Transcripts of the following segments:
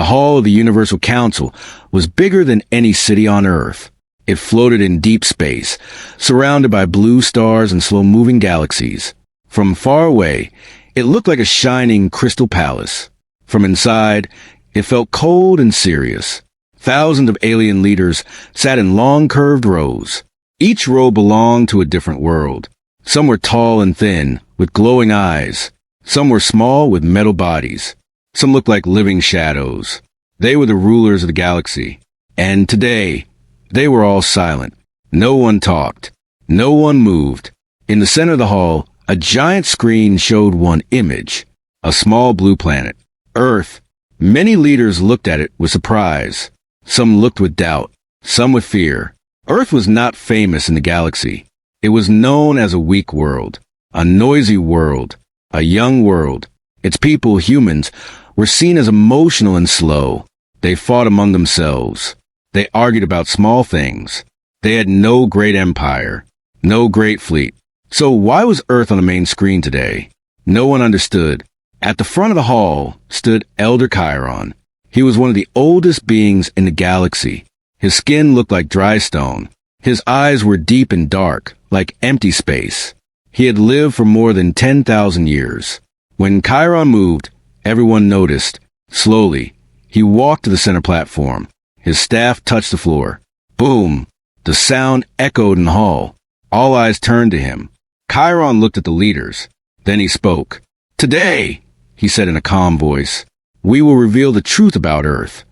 The hall of the Universal Council was bigger than any city on Earth. It floated in deep space, surrounded by blue stars and slow-moving galaxies. From far away, it looked like a shining crystal palace. From inside, it felt cold and serious. Thousands of alien leaders sat in long curved rows. Each row belonged to a different world. Some were tall and thin, with glowing eyes. Some were small with metal bodies. Some looked like living shadows. They were the rulers of the galaxy. And today, they were all silent. No one talked. No one moved. In the center of the hall, a giant screen showed one image. A small blue planet. Earth. Many leaders looked at it with surprise. Some looked with doubt. Some with fear. Earth was not famous in the galaxy. It was known as a weak world. A noisy world. A young world. Its people, humans, were seen as emotional and slow. They fought among themselves. They argued about small things. They had no great empire, no great fleet. So why was Earth on the main screen today? No one understood. At the front of the hall stood Elder Chiron. He was one of the oldest beings in the galaxy. His skin looked like dry stone. His eyes were deep and dark, like empty space. He had lived for more than 10,000 years. When Chiron moved, everyone noticed. Slowly, he walked to the center platform. His staff touched the floor. Boom! The sound echoed in the hall. All eyes turned to him. Chiron looked at the leaders. Then he spoke. "Today," he said in a calm voice, "we will reveal the truth about Earth."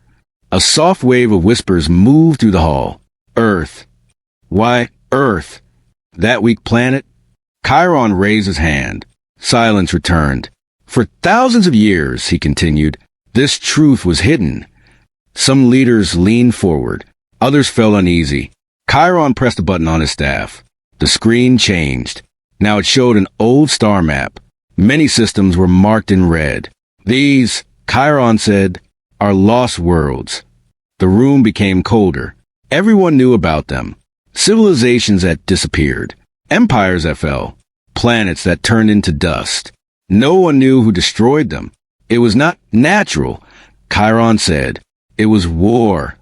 A soft wave of whispers moved through the hall. Earth. Why, Earth? That weak planet? Chiron raised his hand. Silence returned. For thousands of years, he continued, this truth was hidden. Some leaders leaned forward. Others felt uneasy. Chiron pressed a button on his staff. The screen changed. Now it showed an old star map. Many systems were marked in red. These, Chiron said, are lost worlds. The room became colder. Everyone knew about them. Civilizations that disappeared. Empires that fell. Planets that turned into dust. No one knew who destroyed them. It was not natural, Chiron said. It was war.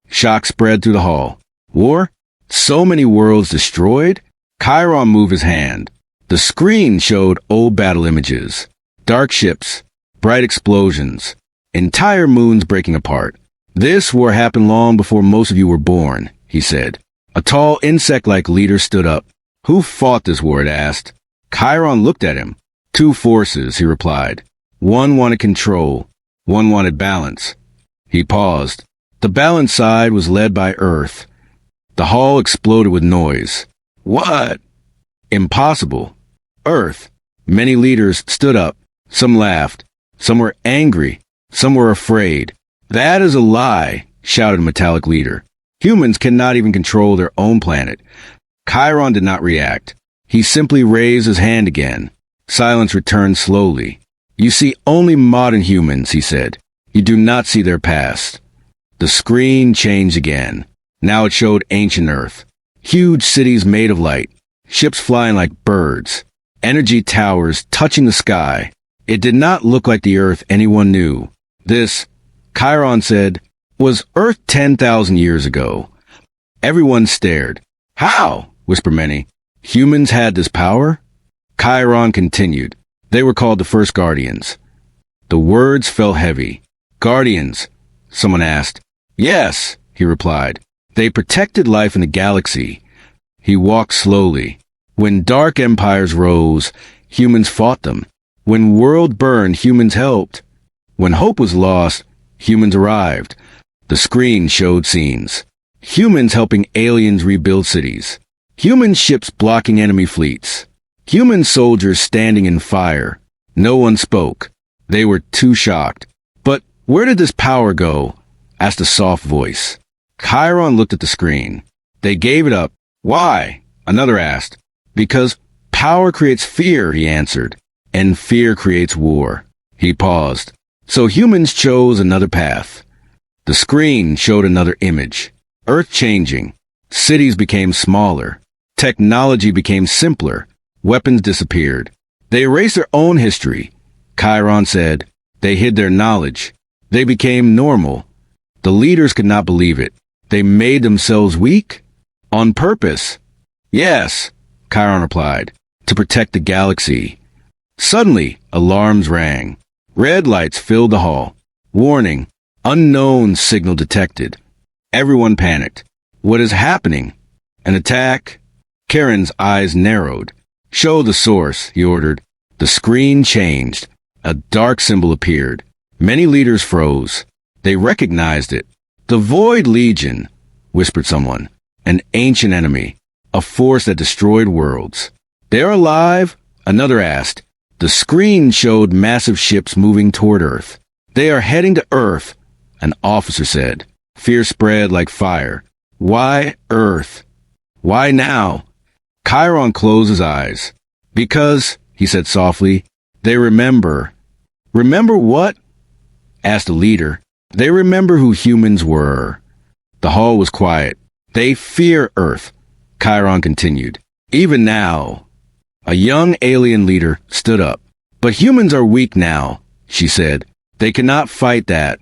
Shock spread through the hall. War? So many worlds destroyed? Chiron moved his hand. The screen showed old battle images. Dark ships. Bright explosions. Entire moons breaking apart. This war happened long before most of you were born, he said. A tall insect-like leader stood up. Who fought this war? It asked. Chiron looked at him. Two forces, he replied. One wanted control. One wanted balance. He paused. The balance side was led by Earth. The hall exploded with noise. What? Impossible. Earth. Many leaders stood up. Some laughed. Some were angry. Some were afraid. That is a lie, shouted a metallic leader. Humans cannot even control their own planet. Chiron did not react. He simply raised his hand again. Silence returned slowly. You see only modern humans, he said. You do not see their past. The screen changed again. Now it showed ancient Earth. Huge cities made of light. Ships flying like birds. Energy towers touching the sky. It did not look like the Earth anyone knew. This, Chiron said, was Earth 10,000 years ago. Everyone stared. How? Whispered many. Humans had this power? Chiron continued. They were called the first guardians. The words fell heavy. Guardians? Someone asked. Yes, he replied. They protected life in the galaxy. He walked slowly. When dark empires rose, humans fought them. When world burned, humans helped. When hope was lost, humans arrived. The screen showed scenes. Humans helping aliens rebuild cities. Human ships blocking enemy fleets. Human soldiers standing in fire. No one spoke. They were too shocked. But where did this power go? Asked a soft voice. Chiron looked at the screen. They gave it up. Why? Another asked. Because power creates fear, he answered. And fear creates war. He paused. So humans chose another path. The screen showed another image. Earth changing. Cities became smaller. Technology became simpler. Weapons disappeared. They erased their own history. Chiron said. They hid their knowledge. They became normal. The leaders could not believe it. They made themselves weak? On purpose? Yes, Chiron replied, to protect the galaxy. Suddenly, alarms rang. Red lights filled the hall. Warning, unknown signal detected. Everyone panicked. What is happening? An attack? Charon's eyes narrowed. Show the source, he ordered. The screen changed. A dark symbol appeared. Many leaders froze. They recognized it. The Void Legion, whispered someone. An ancient enemy. A force that destroyed worlds. They're alive? Another asked. The screen showed massive ships moving toward Earth. They are heading to Earth, an officer said. Fear spread like fire. Why Earth? Why now? Chiron closed his eyes. Because, he said softly, they remember. Remember what? Asked the leader. They remember who humans were. The hall was quiet. They fear Earth, Chiron continued. Even now. A young alien leader stood up. But humans are weak now, she said. They cannot fight that.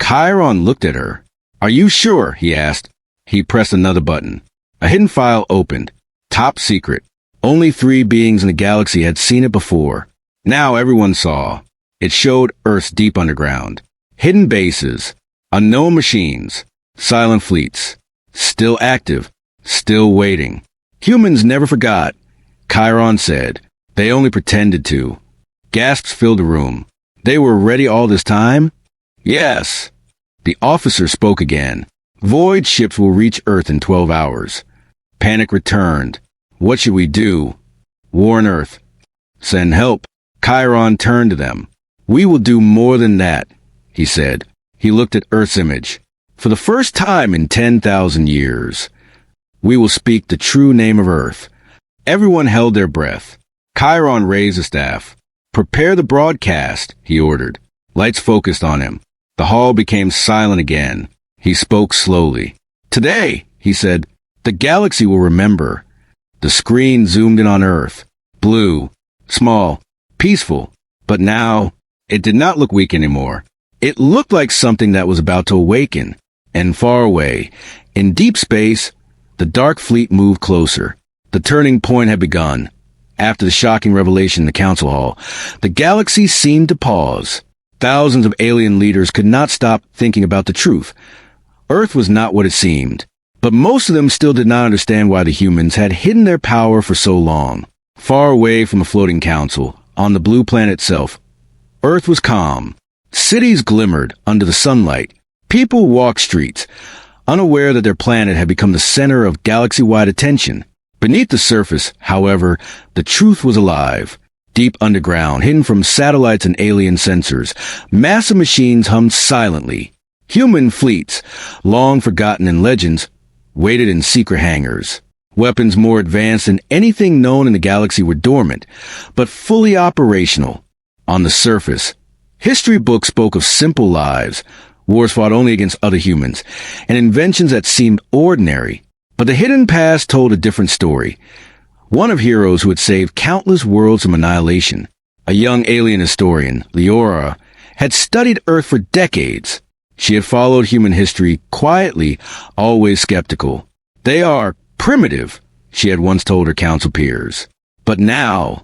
Chiron looked at her. Are you sure? He asked. He pressed another button. A hidden file opened. Top secret. Only 3 beings in the galaxy had seen it before. Now everyone saw. It showed Earth's deep underground. Hidden bases. Unknown machines. Silent fleets. Still active. Still waiting. Humans never forgot. Chiron said. They only pretended to. Gasps filled the room. They were ready all this time? Yes. The officer spoke again. Void ships will reach Earth in 12 hours. Panic returned. What should we do? Warn Earth. Send help. Chiron turned to them. We will do more than that, he said. He looked at Earth's image. For the first time in 10,000 years, we will speak the true name of Earth. Everyone held their breath. Chiron raised a staff. Prepare the broadcast, he ordered. Lights focused on him. The hall became silent again. He spoke slowly. Today, he said, the galaxy will remember. The screen zoomed in on Earth. Blue, small, peaceful. But now, it did not look weak anymore. It looked like something that was about to awaken. And far away, in deep space, the dark fleet moved closer. The turning point had begun. After the shocking revelation in the council hall, the galaxy seemed to pause. Thousands of alien leaders could not stop thinking about the truth. Earth was not what it seemed, but most of them still did not understand why the humans had hidden their power for so long. Far away from the floating council, on the blue planet itself, Earth was calm. Cities glimmered under the sunlight. People walked streets, unaware that their planet had become the center of galaxy-wide attention. Beneath the surface, however, the truth was alive. Deep underground, hidden from satellites and alien sensors, massive machines hummed silently. Human fleets, long forgotten in legends, waited in secret hangars. Weapons more advanced than anything known in the galaxy were dormant, but fully operational. On the surface, history books spoke of simple lives, wars fought only against other humans, and inventions that seemed ordinary. But the hidden past told a different story. One of heroes who had saved countless worlds from annihilation. A young alien historian, Leora, had studied Earth for decades. She had followed human history quietly, always skeptical. They are primitive, she had once told her council peers. But now,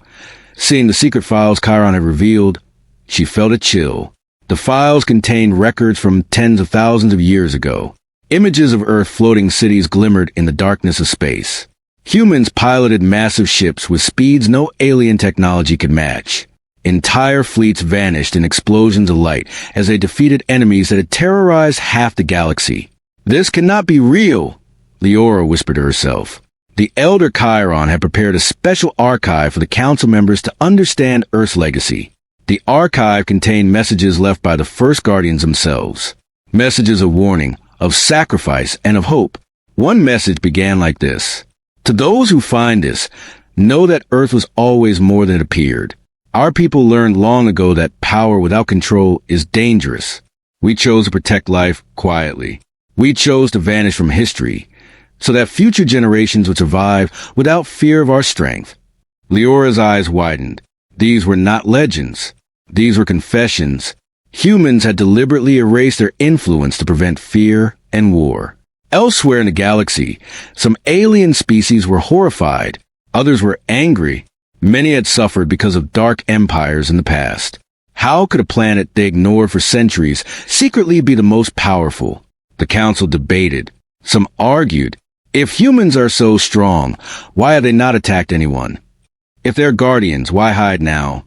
seeing the secret files Chiron had revealed, she felt a chill. The files contained records from tens of thousands of years ago. Images of Earth floating cities glimmered in the darkness of space. Humans piloted massive ships with speeds no alien technology could match. Entire fleets vanished in explosions of light as they defeated enemies that had terrorized half the galaxy. This cannot be real, Leora whispered to herself. The elder Chiron had prepared a special archive for the council members to understand Earth's legacy. The archive contained messages left by the first guardians themselves. Messages of warning, of sacrifice, and of hope. One message began like this. To those who find this, know that Earth was always more than it appeared. Our people learned long ago that power without control is dangerous. We chose to protect life quietly. We chose to vanish from history, so that future generations would survive without fear of our strength. Leora's eyes widened. These were not legends. These were confessions. Humans had deliberately erased their influence to prevent fear and war. Elsewhere in the galaxy, some alien species were horrified. Others were angry. Many had suffered because of dark empires in the past. How could a planet they ignored for centuries secretly be the most powerful? The council debated. Some argued, if humans are so strong, why have they not attacked anyone? If they're guardians, why hide now?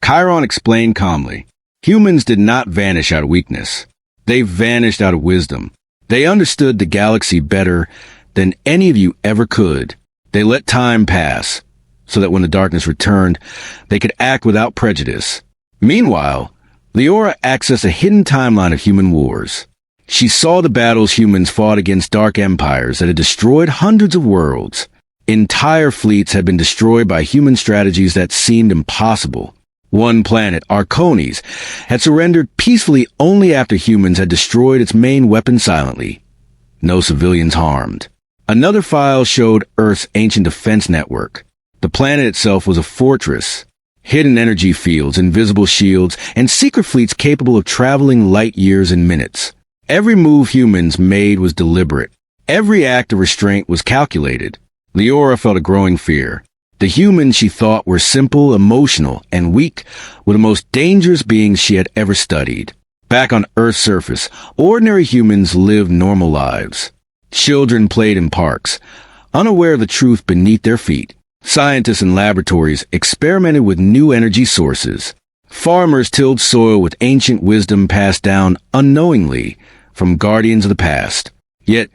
Chiron explained calmly, humans did not vanish out of weakness. They vanished out of wisdom. They understood the galaxy better than any of you ever could. They let time pass, so that when the darkness returned, they could act without prejudice. Meanwhile, Leora accessed a hidden timeline of human wars. She saw the battles humans fought against dark empires that had destroyed hundreds of worlds. Entire fleets had been destroyed by human strategies that seemed impossible. One planet, Arcones, had surrendered peacefully only after humans had destroyed its main weapon silently. No civilians harmed. Another file showed Earth's ancient defense network. The planet itself was a fortress. Hidden energy fields, invisible shields, and secret fleets capable of traveling light years in minutes. Every move humans made was deliberate. Every act of restraint was calculated. Leora felt a growing fear. The humans she thought were simple, emotional, and weak were the most dangerous beings she had ever studied. Back on Earth's surface, ordinary humans lived normal lives. Children played in parks, unaware of the truth beneath their feet. Scientists in laboratories experimented with new energy sources. Farmers tilled soil with ancient wisdom passed down unknowingly from guardians of the past. Yet,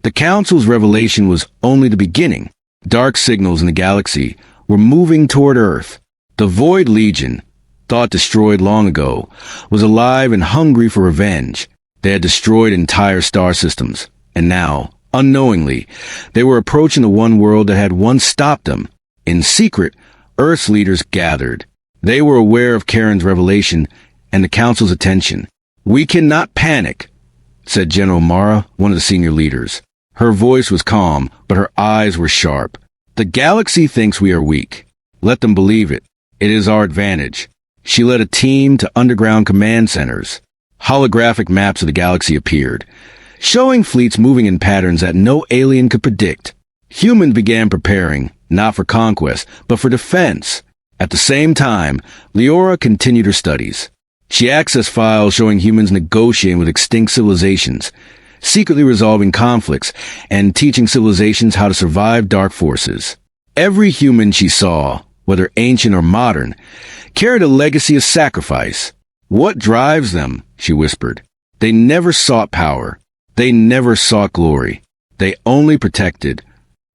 the Council's revelation was only the beginning. Dark signals in the galaxy were moving toward Earth. The Void Legion, thought destroyed long ago, was alive and hungry for revenge. They had destroyed entire star systems, and now, unknowingly, they were approaching the one world that had once stopped them. In secret, Earth's leaders gathered. They were aware of Karen's revelation and the Council's attention. "We cannot panic," said General Mara, one of the senior leaders. Her voice was calm, but her eyes were sharp. "The galaxy thinks we are weak. Let them believe it. It is our advantage." She led a team to underground command centers. Holographic maps of the galaxy appeared, showing fleets moving in patterns that no alien could predict. Humans began preparing, not for conquest, but for defense. At the same time, Leora continued her studies. She accessed files showing humans negotiating with extinct civilizations, secretly resolving conflicts, and teaching civilizations how to survive dark forces. Every human she saw, whether ancient or modern, carried a legacy of sacrifice. "What drives them?" she whispered. "They never sought power. They never sought glory. They only protected."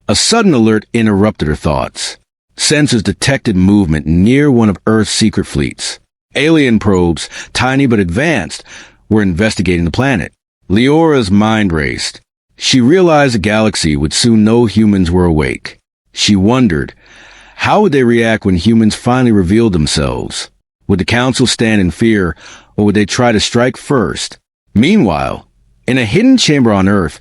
A sudden alert interrupted her thoughts. Sensors detected movement near one of Earth's secret fleets. Alien probes, tiny but advanced, were investigating the planet. Leora's mind raced. She realized the galaxy would soon know humans were awake. She wondered, how would they react when humans finally revealed themselves? Would the Council stand in fear, or would they try to strike first? Meanwhile, in a hidden chamber on Earth,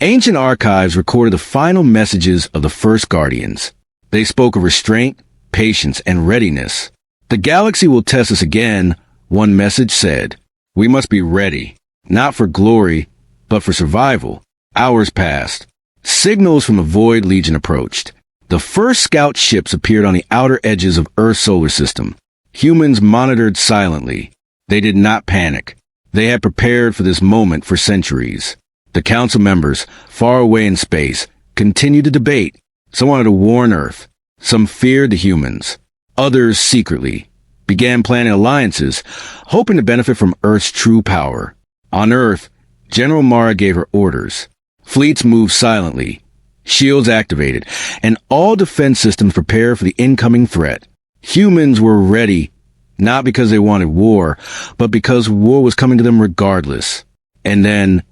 ancient archives recorded the final messages of the first Guardians. They spoke of restraint, patience, and readiness. "The galaxy will test us again," one message said. "We must be ready. Not for glory, but for survival." Hours passed. Signals from the Void Legion approached. The first scout ships appeared on the outer edges of Earth's solar system. Humans monitored silently. They did not panic. They had prepared for this moment for centuries. The Council members, far away in space, continued to debate. Some wanted to warn Earth. Some feared the humans. Others, secretly, began planning alliances, hoping to benefit from Earth's true power. On Earth, General Mara gave her orders. Fleets moved silently, shields activated, and all defense systems prepared for the incoming threat. Humans were ready, not because they wanted war, but because war was coming to them regardless. And then,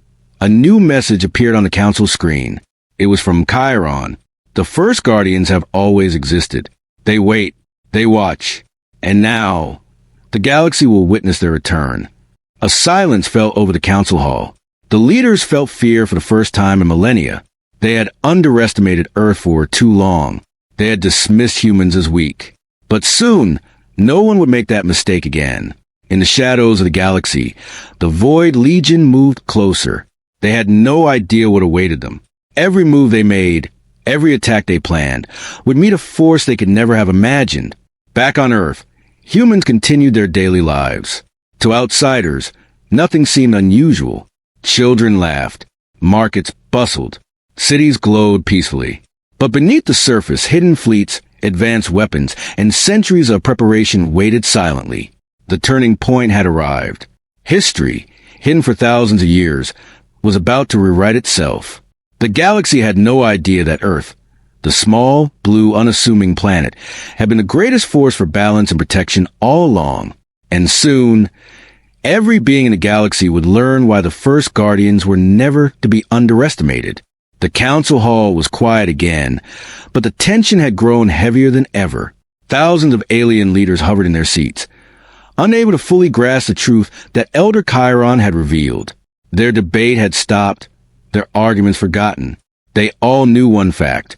a new message appeared on the Council screen. It was from Chiron. "The first Guardians have always existed. They wait, they watch, and now, the galaxy will witness their return." A silence fell over the Council hall. The leaders felt fear for the first time in millennia. They had underestimated Earth for too long. They had dismissed humans as weak. But soon, no one would make that mistake again. In the shadows of the galaxy, the Void Legion moved closer. They had no idea what awaited them. Every move they made, every attack they planned, would meet a force they could never have imagined. Back on Earth, humans continued their daily lives. To outsiders, nothing seemed unusual. Children laughed. Markets bustled. Cities glowed peacefully. But beneath the surface, hidden fleets, advanced weapons, and centuries of preparation waited silently. The turning point had arrived. History, hidden for thousands of years, was about to rewrite itself. The galaxy had no idea that Earth, the small, blue, unassuming planet, had been the greatest force for balance and protection all along. And soon, every being in the galaxy would learn why the first Guardians were never to be underestimated. The council hall was quiet again, but the tension had grown heavier than ever. Thousands of alien leaders hovered in their seats, unable to fully grasp the truth that Elder Chiron had revealed. Their debate had stopped, their arguments forgotten. They all knew one fact.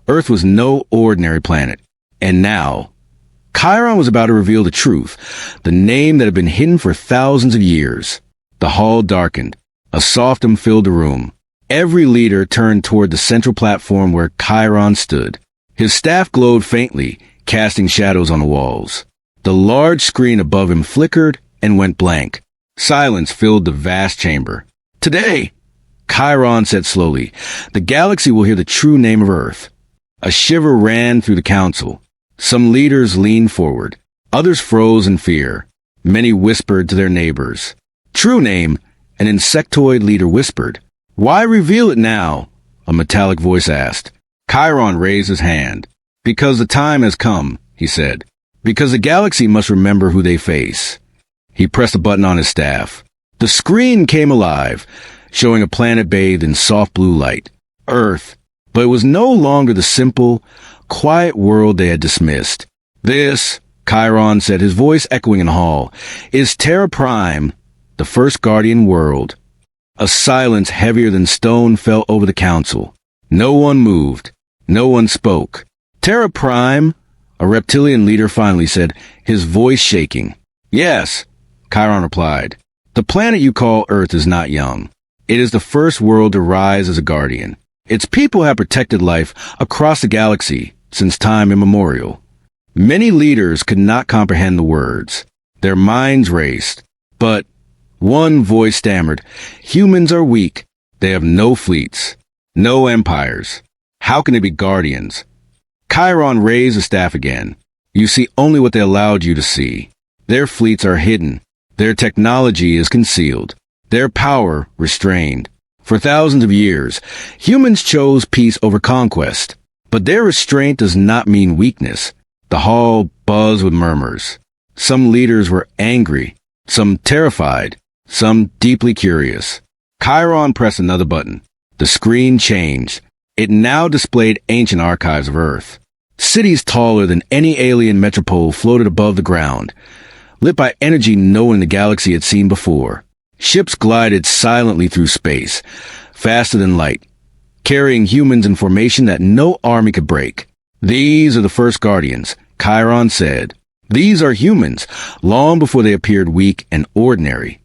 Earth was no ordinary planet. And now, Chiron was about to reveal the truth, the name that had been hidden for thousands of years. The hall darkened. A soft hum filled the room. Every leader turned toward the central platform where Chiron stood. His staff glowed faintly, casting shadows on the walls. The large screen above him flickered and went blank. Silence filled the vast chamber. Today, Chiron said slowly, the galaxy will hear the true name of Earth. A shiver ran through the council. Some leaders leaned forward. Others froze in fear. Many whispered to their neighbors. True name, an insectoid leader whispered. Why reveal it now? A metallic voice asked. Chiron raised his hand. Because the time has come, he said. Because the galaxy must remember who they face. He pressed a button on his staff. The screen came alive, showing a planet bathed in soft blue light. Earth. But it was no longer the simple, quiet world they had dismissed. This, Chiron said, his voice echoing in the hall, is Terra Prime, the first Guardian world. A silence heavier than stone fell over the council. No one moved. No one spoke. Terra Prime, a reptilian leader finally said, his voice shaking. Yes, Chiron replied. The planet you call Earth is not young. It is the first world to rise as a guardian. Its people have protected life across the galaxy since time immemorial. Many leaders could not comprehend the words. Their minds raced. But one voice stammered, humans are weak. They have no fleets, no empires. How can they be guardians? Chiron raised the staff again. You see only what they allowed you to see. Their fleets are hidden. Their technology is concealed. Their power restrained. For thousands of years, humans chose peace over conquest. But their restraint does not mean weakness. The hall buzzed with murmurs. Some leaders were angry, some terrified, some deeply curious. Chiron pressed another button. The screen changed. It now displayed ancient archives of Earth. Cities taller than any alien metropole floated above the ground, lit by energy no one in the galaxy had seen before. Ships glided silently through space, faster than light, carrying humans in formation that no army could break. These are the first Guardians, Chiron said. These are humans, long before they appeared weak and ordinary.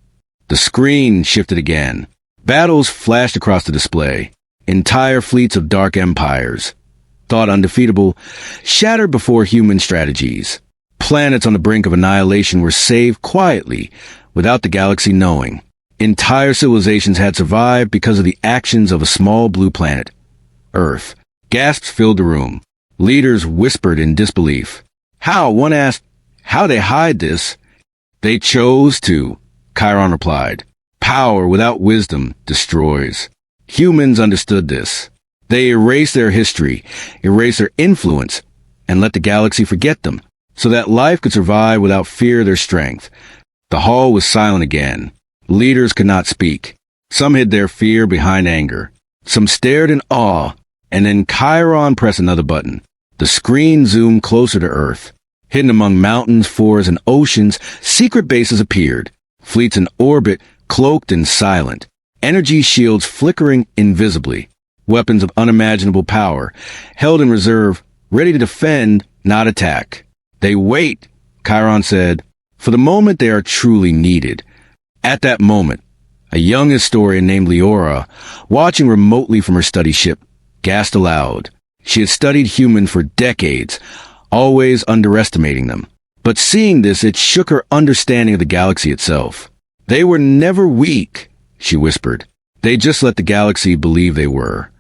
The screen shifted again. Battles flashed across the display. Entire fleets of dark empires, thought undefeatable, shattered before human strategies. Planets on the brink of annihilation were saved quietly, without the galaxy knowing. Entire civilizations had survived because of the actions of a small blue planet, Earth. Gasps filled the room. Leaders whispered in disbelief. How? One asked. How they hide this? They chose to, Chiron replied. Power without wisdom destroys. Humans understood this. They erased their history, erased their influence, and let the galaxy forget them, so that life could survive without fear of their strength. The hall was silent again. Leaders could not speak. Some hid their fear behind anger. Some stared in awe, and then Chiron pressed another button. The screen zoomed closer to Earth. Hidden among mountains, forests, and oceans, secret bases appeared. Fleets in orbit, cloaked and silent. Energy shields flickering invisibly. Weapons of unimaginable power, held in reserve, ready to defend, not attack. They wait, Chiron said. For the moment they are truly needed. At that moment, a young historian named Leora, watching remotely from her study ship, gasped aloud. She had studied humans for decades, always underestimating them. But seeing this, it shook her understanding of the galaxy itself. They were never weak, she whispered. They just let the galaxy believe they were.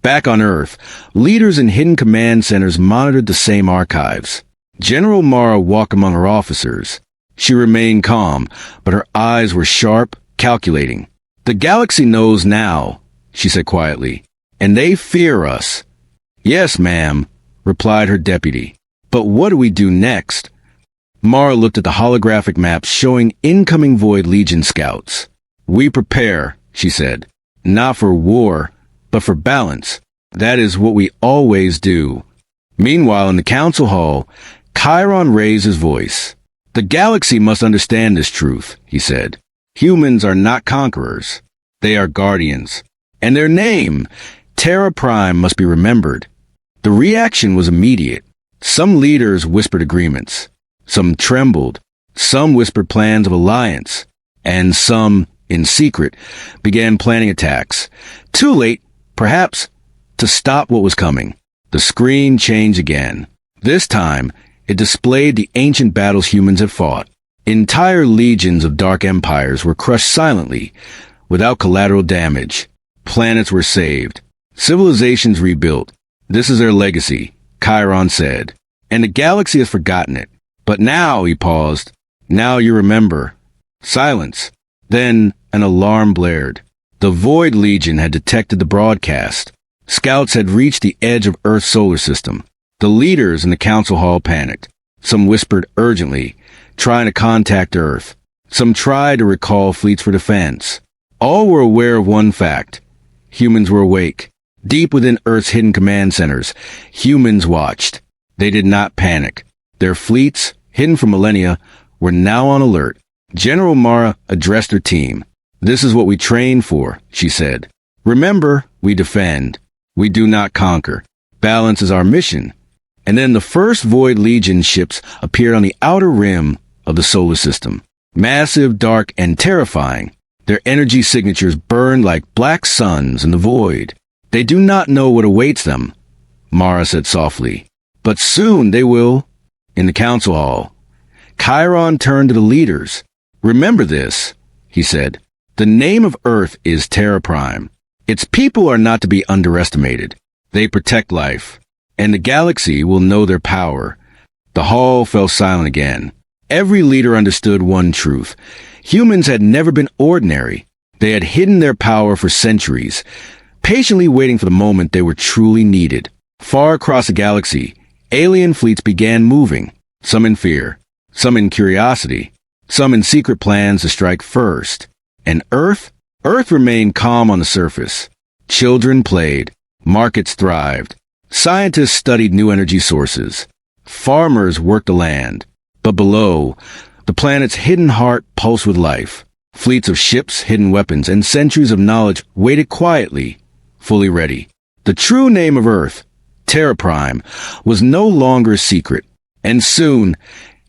Back on Earth, leaders in hidden command centers monitored the same archives. General Mara walked among her officers. She remained calm, but her eyes were sharp, calculating. The galaxy knows now, she said quietly, and they fear us. Yes, ma'am, replied her deputy. But what do we do next? Mara looked at the holographic maps showing incoming Void Legion scouts. We prepare, she said, not for war, but for balance. That is what we always do. Meanwhile, in the council hall, Chiron raised his voice. The galaxy must understand this truth, he said. Humans are not conquerors. They are guardians. And their name, Terra Prime, must be remembered. The reaction was immediate. Some leaders whispered agreements. Some trembled. Some whispered plans of alliance. And some, in secret, began planning attacks. Too late, perhaps, to stop what was coming. The screen changed again. This time, it displayed the ancient battles humans had fought. Entire legions of dark empires were crushed silently, without collateral damage. Planets were saved. Civilizations rebuilt. This is their legacy, Chiron said. And the galaxy has forgotten it. But now, he paused, now you remember. Silence. Then an alarm blared. The Void Legion had detected the broadcast. Scouts had reached the edge of Earth's solar system. The leaders in the council hall panicked. Some whispered urgently, trying to contact Earth. Some tried to recall fleets for defense. All were aware of one fact. Humans were awake. Deep within Earth's hidden command centers, humans watched. They did not panic. Their fleets, hidden from millennia, were now on alert. General Mara addressed her team. This is what we train for, she said. Remember, we defend. We do not conquer. Balance is our mission. And then the first Void Legion ships appeared on the outer rim of the solar system. Massive, dark, and terrifying. Their energy signatures burned like black suns in the void. They do not know what awaits them, Mara said softly. But soon they will. In the council hall, Chiron turned to the leaders. Remember this, he said. The name of Earth is Terra Prime. Its people are not to be underestimated. They protect life. And the galaxy will know their power. The hall fell silent again. Every leader understood one truth. Humans had never been ordinary. They had hidden their power for centuries, patiently waiting for the moment they were truly needed. Far across the galaxy, alien fleets began moving, some in fear, some in curiosity, some in secret plans to strike first. And Earth remained calm on the surface. Children played. Markets thrived. Scientists studied new energy sources. Farmers worked the land. But below, the planet's hidden heart pulsed with life. Fleets of ships, hidden weapons, and centuries of knowledge waited quietly, fully ready. The true name of Earth, Terra Prime, was no longer a secret. And soon,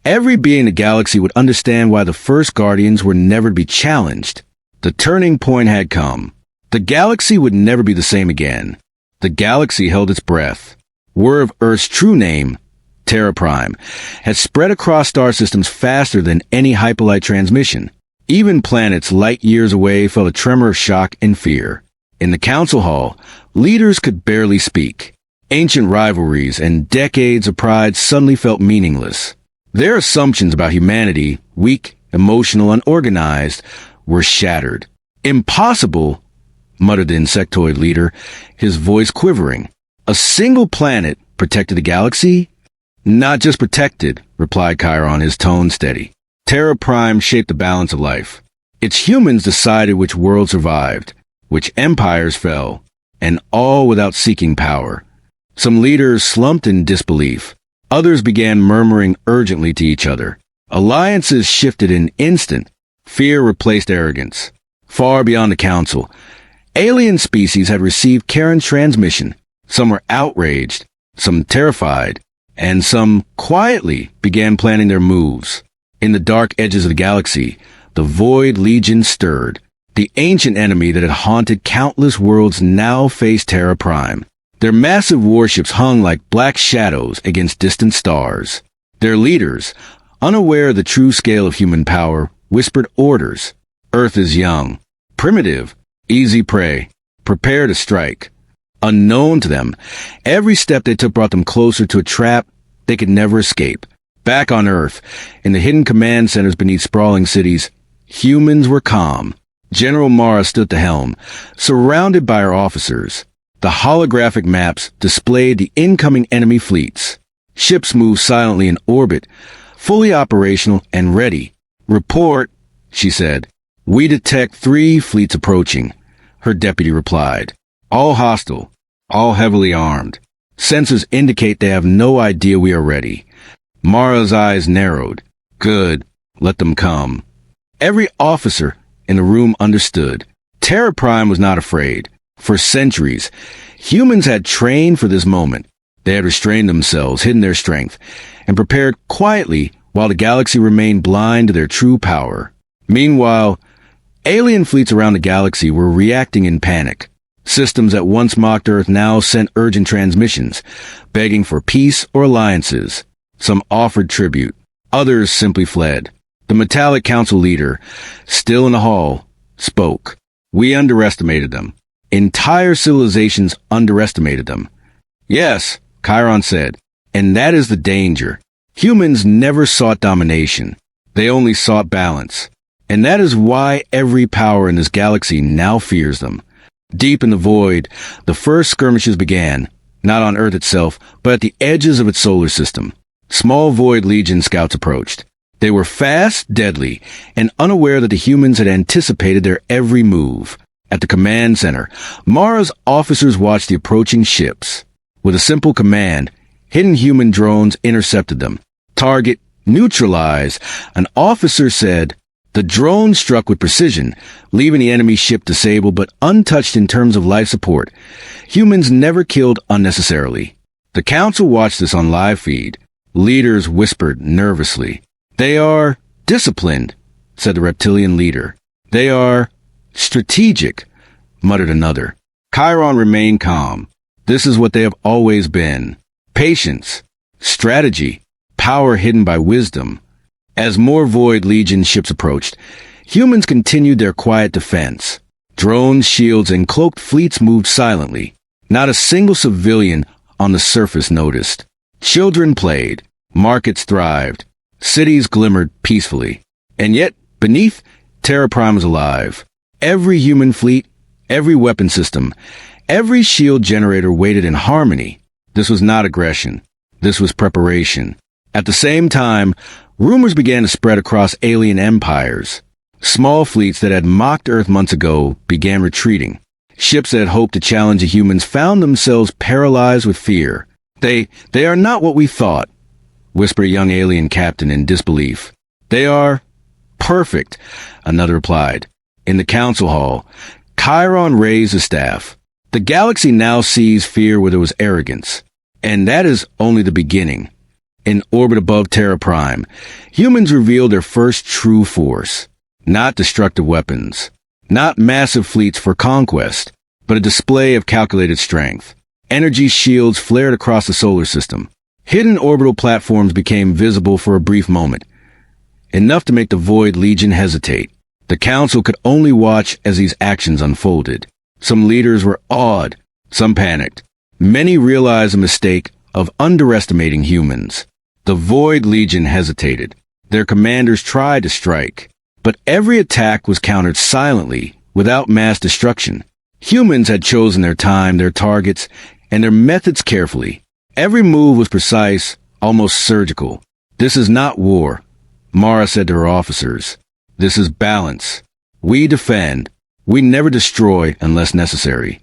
every being in the galaxy would understand why the first Guardians were never to be challenged. The turning point had come. The galaxy would never be the same again. The galaxy held its breath. Word of Earth's true name, Terra Prime, had spread across star systems faster than any hyperlight transmission. Even planets light years away felt a tremor of shock and fear. In the council hall, leaders could barely speak. Ancient rivalries and decades of pride suddenly felt meaningless. Their assumptions about humanity, weak, emotional, unorganized, were shattered. Impossible, muttered the insectoid leader, his voice quivering. A single planet protected the galaxy? Not just protected, replied Chiron, his tone steady. Terra Prime shaped the balance of life. Its humans decided which world survived, which empires fell, and all without seeking power. Some leaders slumped in disbelief. Others began murmuring urgently to each other. Alliances shifted in an instant. Fear replaced arrogance. Far beyond the council, alien species had received Charon's transmission. Some were outraged, some terrified, and some quietly began planning their moves. In the dark edges of the galaxy, the Void Legion stirred. The ancient enemy that had haunted countless worlds now faced Terra Prime. Their massive warships hung like black shadows against distant stars. Their leaders, unaware of the true scale of human power, whispered orders. Earth is young, primitive, easy prey. Prepare to strike. Unknown to them, every step they took brought them closer to a trap they could never escape. Back on Earth, in the hidden command centers beneath sprawling cities, humans were calm. General Mara stood at the helm, surrounded by her officers. The holographic maps displayed the incoming enemy fleets. Ships moved silently in orbit, fully operational and ready. Report, she said. We detect 3 fleets approaching, her deputy replied. All hostile, all heavily armed. Sensors indicate they have no idea we are ready. Mara's eyes narrowed. Good, let them come. Every officer in the room understood. Terra Prime was not afraid. For centuries, humans had trained for this moment. They had restrained themselves, hidden their strength, and prepared quietly while the galaxy remained blind to their true power. Meanwhile, alien fleets around the galaxy were reacting in panic. Systems that once mocked Earth now sent urgent transmissions, begging for peace or alliances. Some offered tribute. Others simply fled. The Metallic Council leader, still in the hall, spoke. We underestimated them. Entire civilizations underestimated them. Yes, Chiron said, and that is the danger. Humans never sought domination. They only sought balance. And that is why every power in this galaxy now fears them. Deep in the void, the first skirmishes began, not on Earth itself, but at the edges of its solar system. Small Void Legion scouts approached. They were fast, deadly, and unaware that the humans had anticipated their every move. At the command center, Mara's officers watched the approaching ships. With a simple command, hidden human drones intercepted them. Target, neutralize, an officer said. The drone struck with precision, leaving the enemy ship disabled but untouched in terms of life support. Humans never killed unnecessarily. The council watched this on live feed. Leaders whispered nervously. They are disciplined, said the reptilian leader. They are strategic, muttered another. Chiron remained calm. This is what they have always been. Patience, strategy, power hidden by wisdom. As more Void Legion ships approached, humans continued their quiet defense. Drones, shields, and cloaked fleets moved silently. Not a single civilian on the surface noticed. Children played. Markets thrived. Cities glimmered peacefully. And yet, beneath, Terra Prime was alive. Every human fleet, every weapon system, every shield generator waited in harmony. This was not aggression. This was preparation. At the same time, rumors began to spread across alien empires. Small fleets that had mocked Earth months ago began retreating. Ships that had hoped to challenge the humans found themselves paralyzed with fear. They are not what we thought, whispered a young alien captain in disbelief. They are perfect, another replied. In the council hall, Chiron raised his staff. The galaxy now sees fear where there was arrogance. And that is only the beginning. In orbit above Terra Prime, humans revealed their first true force. Not destructive weapons. Not massive fleets for conquest, but a display of calculated strength. Energy shields flared across the solar system. Hidden orbital platforms became visible for a brief moment. Enough to make the Void Legion hesitate. The Council could only watch as these actions unfolded. Some leaders were awed. Some panicked. Many realized the mistake of underestimating humans. The Void Legion hesitated. Their commanders tried to strike. But every attack was countered silently, without mass destruction. Humans had chosen their time, their targets, and their methods carefully. Every move was precise, almost surgical. This is not war, Mara said to her officers. This is balance. We defend. We never destroy unless necessary.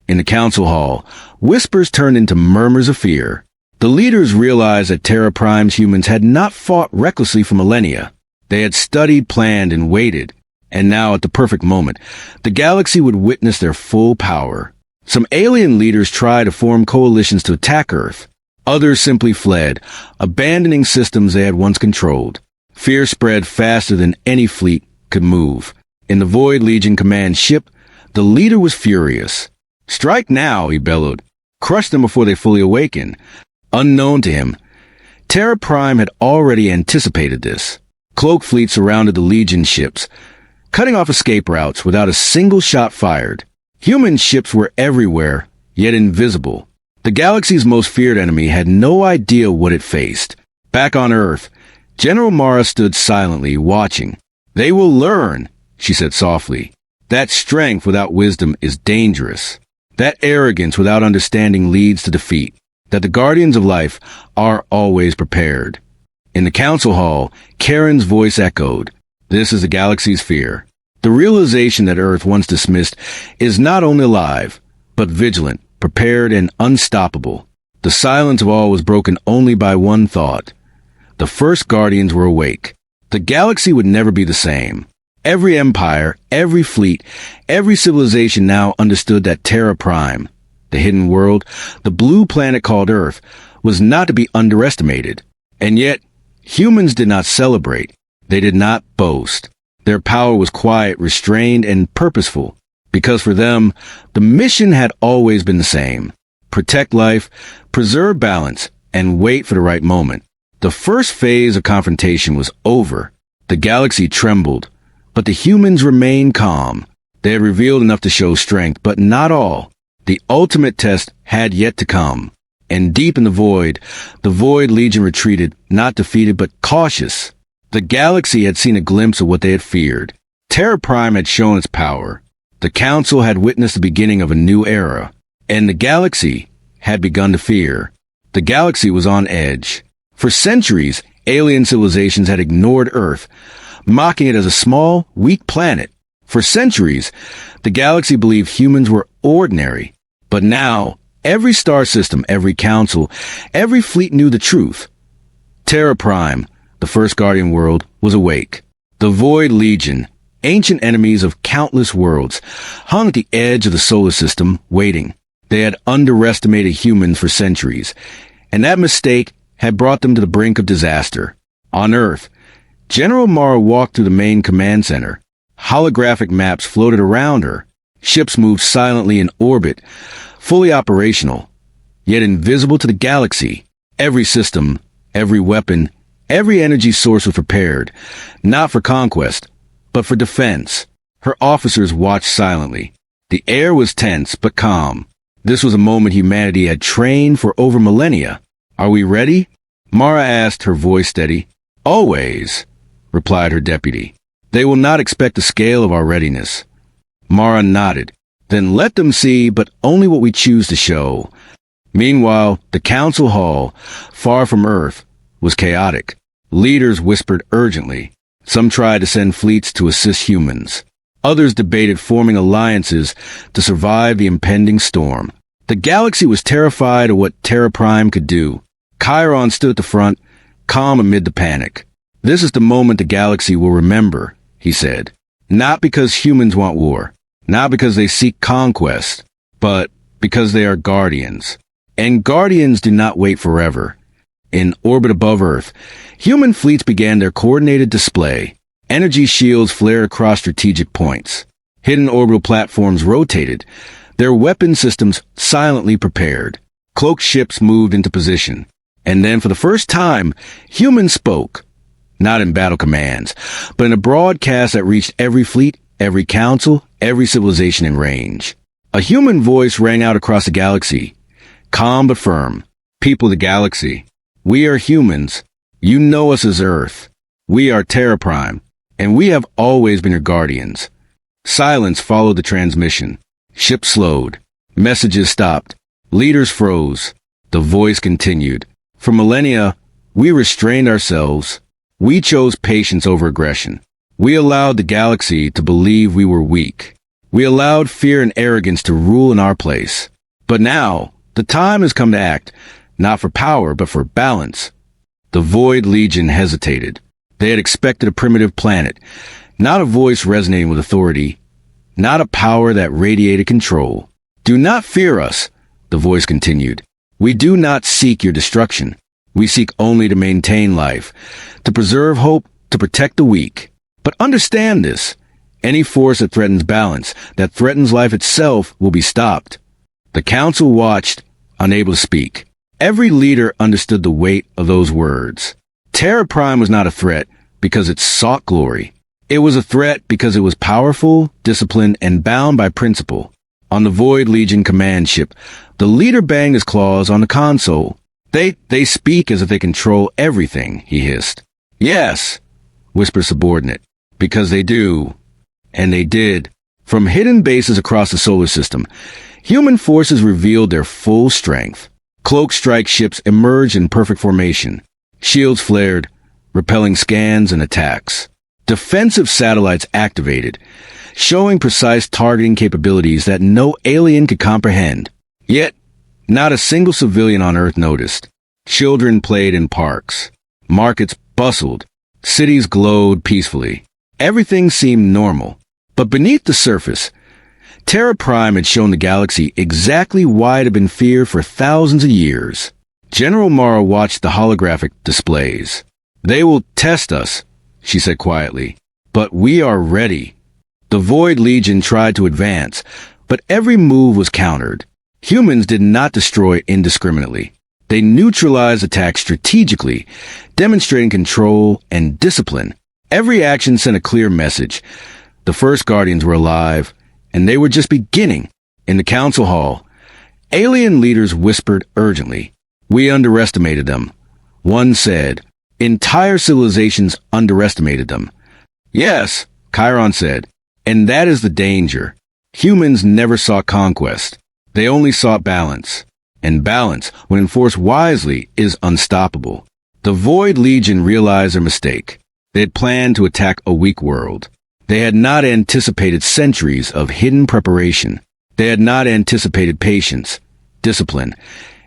In the council hall, whispers turned into murmurs of fear. The leaders realized that Terra Prime's humans had not fought recklessly for millennia. They had studied, planned, and waited. And now, at the perfect moment, the galaxy would witness their full power. Some alien leaders tried to form coalitions to attack Earth. Others simply fled, abandoning systems they had once controlled. Fear spread faster than any fleet could move. In the Void Legion command ship, the leader was furious. "Strike now," he bellowed. "Crush them before they fully awaken." Unknown to him, Terra Prime had already anticipated this. Cloak fleets surrounded the Legion ships, cutting off escape routes without a single shot fired. Human ships were everywhere, yet invisible. The galaxy's most feared enemy had no idea what it faced. Back on Earth, General Mara stood silently, watching. "They will learn," she said softly. "That strength without wisdom is dangerous. That arrogance without understanding leads to defeat. That the Guardians of Life are always prepared." In the council hall, Karen's voice echoed. "This is the galaxy's fear. The realization that Earth once dismissed is not only alive, but vigilant, prepared, and unstoppable." The silence of all was broken only by one thought. The first Guardians were awake. The galaxy would never be the same. Every empire, every fleet, every civilization now understood that Terra Prime, the hidden world, the blue planet called Earth, was not to be underestimated. And yet, humans did not celebrate. They did not boast. Their power was quiet, restrained, and purposeful, because for them, the mission had always been the same. Protect life, preserve balance, and wait for the right moment. The first phase of confrontation was over. The galaxy trembled, but the humans remained calm. They had revealed enough to show strength, but not all. The ultimate test had yet to come. And deep in the Void Legion retreated, not defeated, but cautious. The galaxy had seen a glimpse of what they had feared. Terra Prime had shown its power. The Council had witnessed the beginning of a new era. And the galaxy had begun to fear. The galaxy was on edge. For centuries, alien civilizations had ignored Earth, mocking it as a small, weak planet. For centuries, the galaxy believed humans were ordinary. But now, every star system, every council, every fleet knew the truth. Terra Prime, the first Guardian world, was awake. The Void Legion, ancient enemies of countless worlds, hung at the edge of the solar system, waiting. They had underestimated humans for centuries, and that mistake had brought them to the brink of disaster. On Earth, General Mara walked through the main command center. Holographic maps floated around her. Ships moved silently in orbit, fully operational, yet invisible to the galaxy. Every system, every weapon, every energy source was prepared, not for conquest, but for defense. Her officers watched silently. The air was tense but calm. This was a moment humanity had trained for over millennia. "Are we ready?" Mara asked, her voice steady. "Always," replied her deputy. "They will not expect the scale of our readiness." Mara nodded. "Then let them see, but only what we choose to show." Meanwhile, the council hall, far from Earth, was chaotic. Leaders whispered urgently. Some tried to send fleets to assist humans. Others debated forming alliances to survive the impending storm. The galaxy was terrified of what Terra Prime could do. Chiron stood at the front, calm amid the panic. "This is the moment the galaxy will remember," he said. "Not because humans want war, not because they seek conquest, but because they are guardians. And guardians do not wait forever." In orbit above Earth, human fleets began their coordinated display. Energy shields flared across strategic points. Hidden orbital platforms rotated, their weapon systems silently prepared. Cloaked ships moved into position. And then, for the first time, humans spoke. Not in battle commands, but in a broadcast that reached every fleet, every council, every civilization in range. A human voice rang out across the galaxy, calm but firm. "People of the galaxy, we are humans. You know us as Earth. We are Terra Prime, and we have always been your guardians." Silence followed the transmission. Ships slowed. Messages stopped. Leaders froze. The voice continued. "For millennia, we restrained ourselves. We chose patience over aggression. We allowed the galaxy to believe we were weak. We allowed fear and arrogance to rule in our place. But now, the time has come to act, not for power, but for balance." The Void Legion hesitated. They had expected a primitive planet, not a voice resonating with authority, not a power that radiated control. "Do not fear us," the voice continued. "We do not seek your destruction. We seek only to maintain life, to preserve hope, to protect the weak. But understand this. Any force that threatens balance, that threatens life itself, will be stopped. The council watched, unable to speak. Every leader understood the weight of those words. Terra Prime was not a threat because it sought glory. It was a threat because it was powerful, disciplined, and bound by principle. On the Void Legion command ship, the leader banged his claws on the console. They speak as if they control everything, he hissed. Yes, whispered subordinate, because they do. And they did. From hidden bases across the solar system, human forces revealed their full strength. Cloak strike ships emerged in perfect formation. Shields flared, repelling scans and attacks. Defensive satellites activated, showing precise targeting capabilities that no alien could comprehend. Yet, not a single civilian on Earth noticed. Children played in parks. Markets bustled. Cities glowed peacefully. Everything seemed normal. But beneath the surface, Terra Prime had shown the galaxy exactly why it had been feared for thousands of years. General Mara watched the holographic displays. They will test us, she said quietly, but we are ready. The Void Legion tried to advance, but every move was countered. Humans did not destroy indiscriminately. They neutralized attacks strategically, demonstrating control and discipline. Every action sent a clear message. The first Guardians were alive, and they were just beginning. In the council hall, alien leaders whispered urgently. We underestimated them. One said, entire civilizations underestimated them. Yes, Chiron said, and that is the danger. Humans never sought conquest. They only sought balance. And balance, when enforced wisely, is unstoppable. The Void Legion realized their mistake. They had planned to attack a weak world. They had not anticipated centuries of hidden preparation. They had not anticipated patience, discipline,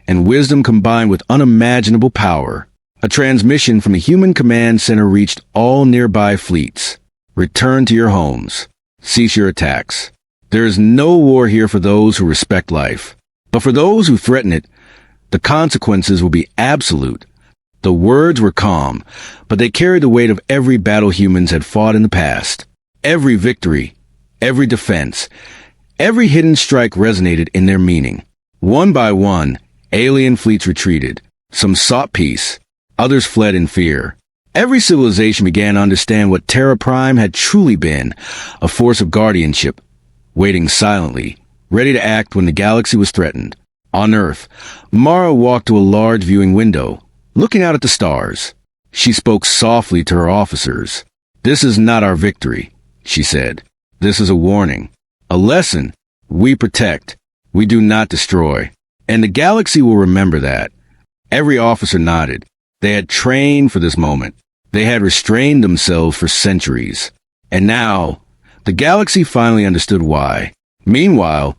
and wisdom combined with unimaginable power. A transmission from the human command center reached all nearby fleets. Return to your homes. Cease your attacks. There is no war here for those who respect life. But for those who threaten it, the consequences will be absolute. The words were calm, but they carried the weight of every battle humans had fought in the past. Every victory, every defense, every hidden strike resonated in their meaning. One by one, alien fleets retreated. Some sought peace. Others fled in fear. Every civilization began to understand what Terra Prime had truly been, a force of guardianship, waiting silently, ready to act when the galaxy was threatened. On Earth, Mara walked to a large viewing window, looking out at the stars. She spoke softly to her officers. This is not our victory, she said. This is a warning. A lesson. We protect. We do not destroy. And the galaxy will remember that. Every officer nodded. They had trained for this moment. They had restrained themselves for centuries. And now, the galaxy finally understood why. Meanwhile,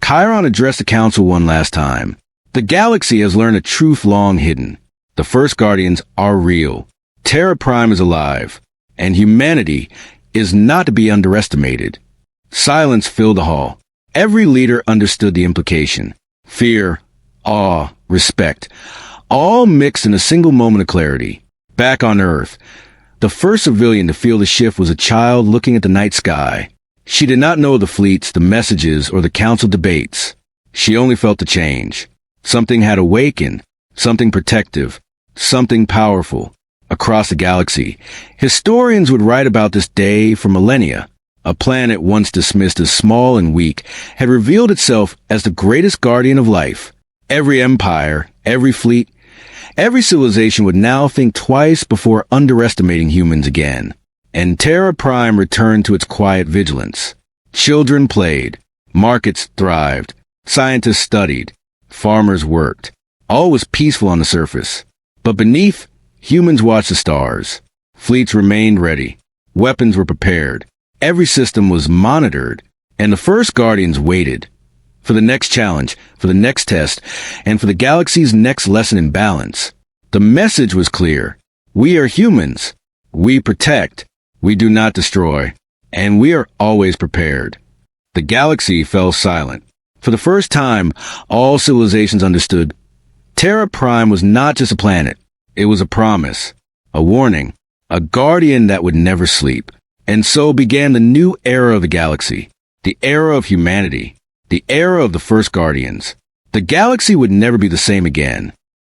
Chiron addressed the council one last time. The galaxy has learned a truth long hidden. The first Guardians are real. Terra Prime is alive. And humanity is not to be underestimated. Silence filled the hall. Every leader understood the implication. Fear, awe, respect, all mixed in a single moment of clarity. Back on Earth, the first civilian to feel the shift was a child looking at the night sky. She did not know the fleets, the messages, or the council debates. She only felt the change. Something had awakened, something protective, something powerful. Across the galaxy, historians would write about this day for millennia. A planet once dismissed as small and weak had revealed itself as the greatest guardian of life. Every empire, every fleet, every civilization would now think twice before underestimating humans again. And Terra Prime returned to its quiet vigilance. Children played. Markets thrived. Scientists studied. Farmers worked. All was peaceful on the surface. But beneath, humans watched the stars. Fleets remained ready. Weapons were prepared. Every system was monitored. And the first Guardians waited. For the next challenge, for the next test, and for the galaxy's next lesson in balance. The message was clear. We are humans. We protect. We do not destroy. And we are always prepared. The galaxy fell silent. For the first time, all civilizations understood. Terra Prime was not just a planet. It was a promise, a warning, a guardian that would never sleep. And so began the new era of the galaxy, the era of humanity, the era of the first guardians. The galaxy would never be the same again.